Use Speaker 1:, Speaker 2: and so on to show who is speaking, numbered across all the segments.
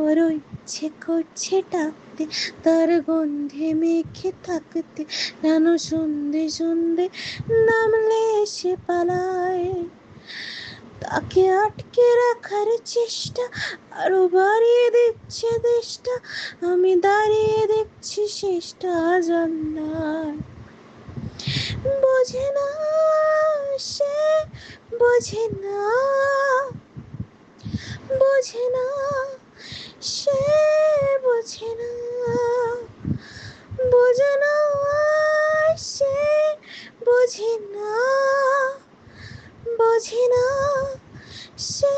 Speaker 1: বড় ইচ্ছে করছে ডাকতে, তার গন্ধে মেখে থাকতে, যেন সন্ধে সন্ধে নামলে এসে পালায়। তাকে আটকে রাখার চেষ্টা আরো বাড়িয়ে দিচ্ছে দেশটা, আমি দাঁড়িয়ে দেখছি শেষটা জানলায়। বোঝে না সে, বোঝে না, বোঝে না সে, বোঝে না, বোঝে না সে, বোঝে না, বোঝে না সে,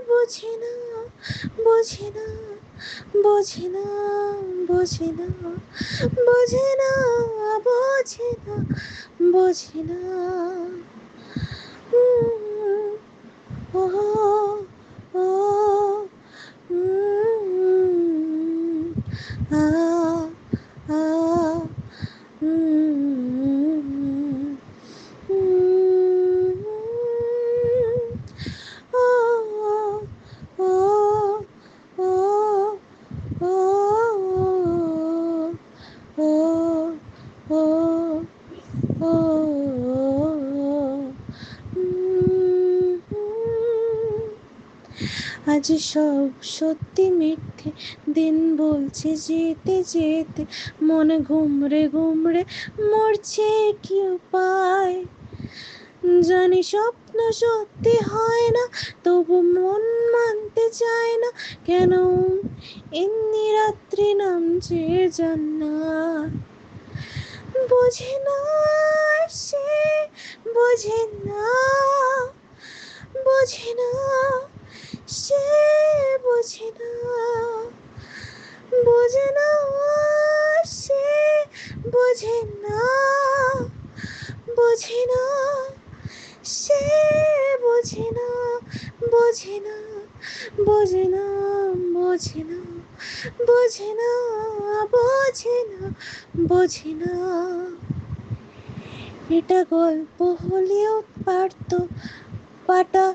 Speaker 1: বোঝে না, বোঝে না, বোঝে না, বোঝে না, বোঝে না, বোঝে না, বোঝে না। ও ও আ আ আজ সব সত্যি মিথ্যে দিন বলছে যেতে যেতে, মন ঘুমড়ে ঘুমড়ে মরছে কি উপায়। জানি স্বপ্ন সত্যি হয় না, তবু মন মানতে চায় না, কেন এমনি রাত্রি নামছে জান্নাত। বোঝে না সে, বোঝে না, বোঝে না সে, বোঝে না, বোঝে না সে, বোঝে না, বোঝে না সে, বোঝে না, বোঝে না, বোঝে না, বোঝে না, বোঝে না, বোঝে না, বোঝে না। এটা গল্প হলেও পারতো পাটা